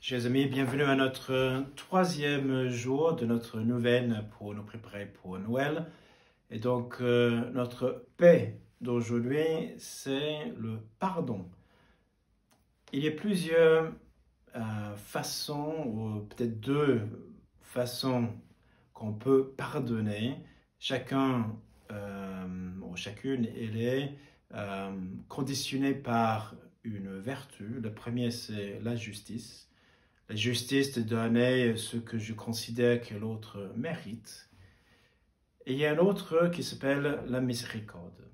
Chers amis, bienvenue à notre troisième jour de notre neuvaine pour nous préparer pour Noël. Et donc, notre paix d'aujourd'hui, c'est le pardon. Il y a plusieurs façons, ou peut-être deux façons qu'on peut pardonner. Chacune, elle est conditionnée par une vertu. Le premier, c'est la justice. La justice de donner ce que je considère que l'autre mérite. Et il y a un autre qui s'appelle la miséricorde.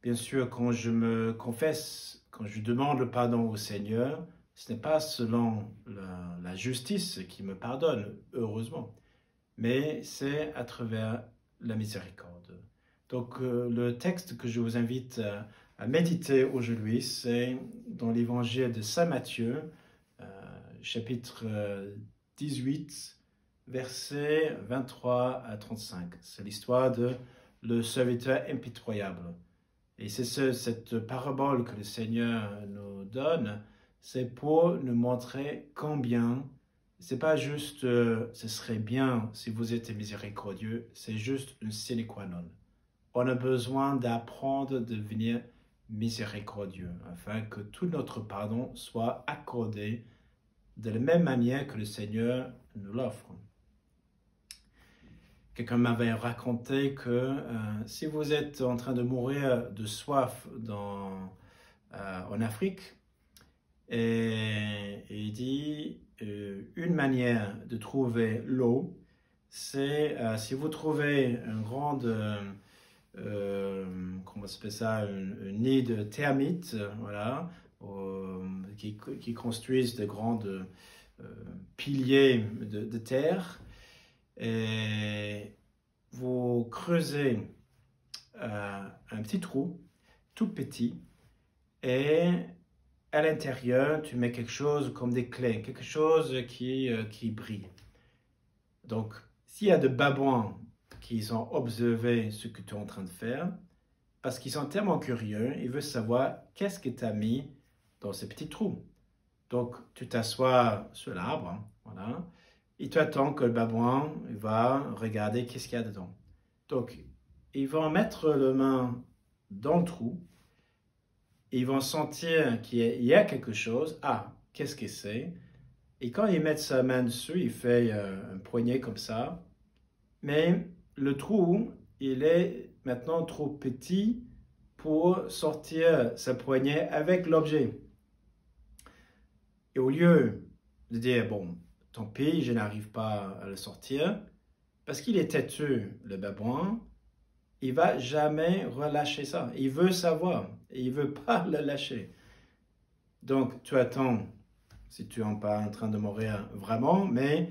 Bien sûr, quand je me confesse, quand je demande le pardon au Seigneur, ce n'est pas selon la justice qui me pardonne, heureusement, mais c'est à travers la miséricorde. Donc, le texte que je vous invite à méditer aujourd'hui, c'est dans l'évangile de Saint Matthieu, chapitre 18, versets 23 à 35. C'est l'histoire de le serviteur impitoyable. Et c'est cette parabole que le Seigneur nous donne, c'est pour nous montrer combien, c'est pas juste ce serait bien si vous étiez miséricordieux, c'est juste une sine qua non. On a besoin d'apprendre à devenir miséricordieux afin que tout notre pardon soit accordé de la même manière que le Seigneur nous l'offre. Quelqu'un m'avait raconté que si vous êtes en train de mourir de soif en Afrique, et il dit une manière de trouver l'eau, c'est si vous trouvez une grande, comment s'appelle ça, un nid de termites, voilà, qui construisent de grandes piliers de terre, et vous creusez un petit trou, tout petit, et à l'intérieur, tu mets quelque chose comme des clés, quelque chose qui brille. Donc, s'il y a des babouins qui ont observé ce que tu es en train de faire, parce qu'ils sont tellement curieux, ils veulent savoir qu'est-ce que tu as mis dans ce petit trou. Donc, tu t'assois sur l'arbre, hein, voilà, et tu attends que le babouin va regarder qu'est-ce qu'il y a dedans. Donc, ils vont mettre la main dans le trou, ils vont sentir qu'il y a quelque chose. Ah, qu'est-ce que c'est? Et quand ils mettent sa main dessus, il fait un poignet comme ça. Mais le trou, il est maintenant trop petit pour sortir sa poignée avec l'objet. Et au lieu de dire, bon, tant pis, je n'arrive pas à le sortir, parce qu'il est têteux, le babouin, il va jamais relâcher ça. Il veut savoir, et il veut pas le lâcher. Donc, tu attends, si tu n'es pas en train de mourir vraiment, mais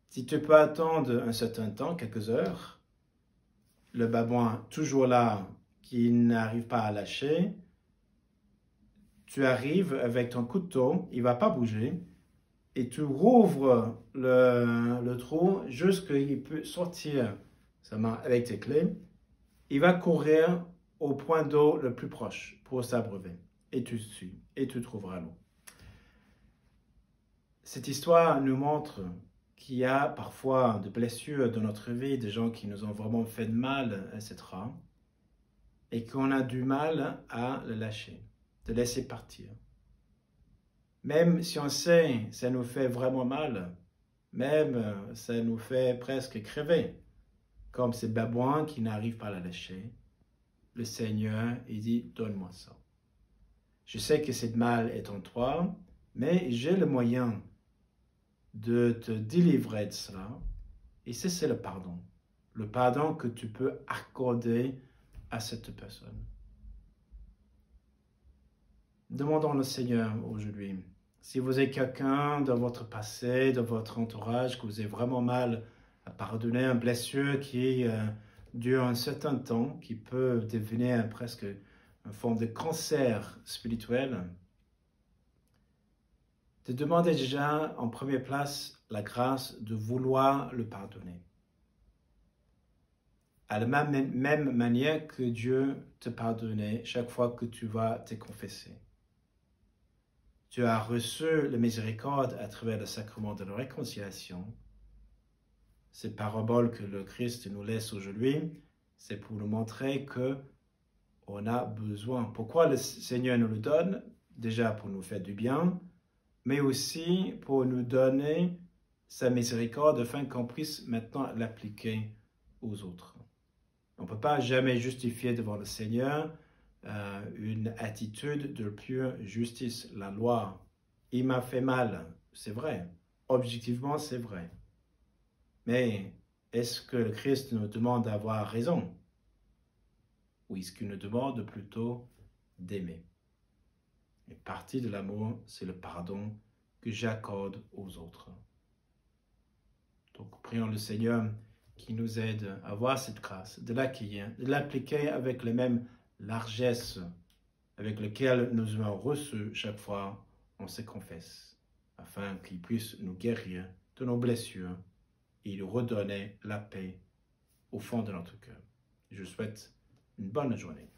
si tu peux attendre un certain temps, quelques heures, le babouin toujours là, qui n'arrive pas à lâcher, tu arrives avec ton couteau, il ne va pas bouger, et tu rouvres le trou jusqu'à ce qu'il peut sortir sa main avec tes clés. Il va courir au point d'eau le plus proche pour s'abreuver. Et tu suis, et tu trouveras l'eau. Cette histoire nous montre qu'il y a parfois des blessures dans notre vie, des gens qui nous ont vraiment fait de mal, etc. Et qu'on a du mal à le lâcher, de laisser partir. Même si on sait que ça nous fait vraiment mal, même ça nous fait presque crever, comme ces babouins qui n'arrivent pas à la lâcher, le Seigneur, il dit, donne-moi ça. Je sais que ce mal est en toi, mais j'ai le moyen de te délivrer de cela. Et c'est le pardon. Le pardon que tu peux accorder à cette personne. Demandons au Seigneur aujourd'hui, si vous êtes quelqu'un dans votre passé, dans votre entourage, que vous avez vraiment mal à pardonner, une blessure qui dure un certain temps, qui peut devenir presque une forme de cancer spirituel, de demander déjà en première place la grâce de vouloir le pardonner. À la même manière que Dieu te pardonnait chaque fois que tu vas te confesser. tu as reçu la miséricorde à travers le sacrement de la réconciliation. Cette parabole que le Christ nous laisse aujourd'hui, c'est pour nous montrer que on a besoin. Pourquoi le Seigneur nous le donne? Déjà pour nous faire du bien, mais aussi pour nous donner sa miséricorde afin qu'on puisse maintenant l'appliquer aux autres. On ne peut pas jamais justifier devant le Seigneur une attitude de pure justice. La loi, il m'a fait mal, c'est vrai. Objectivement, c'est vrai. Mais est-ce que le Christ nous demande d'avoir raison? Ou est-ce qu'il nous demande plutôt d'aimer? Et partie de l'amour, c'est le pardon que j'accorde aux autres. Donc, prions le Seigneur qui nous aide à avoir cette grâce, de l'accueillir, de l'appliquer avec la même largesse avec laquelle nous avons reçu chaque fois on se confesse, afin qu'il puisse nous guérir de nos blessures et nous redonner la paix au fond de notre cœur. Je vous souhaite une bonne journée.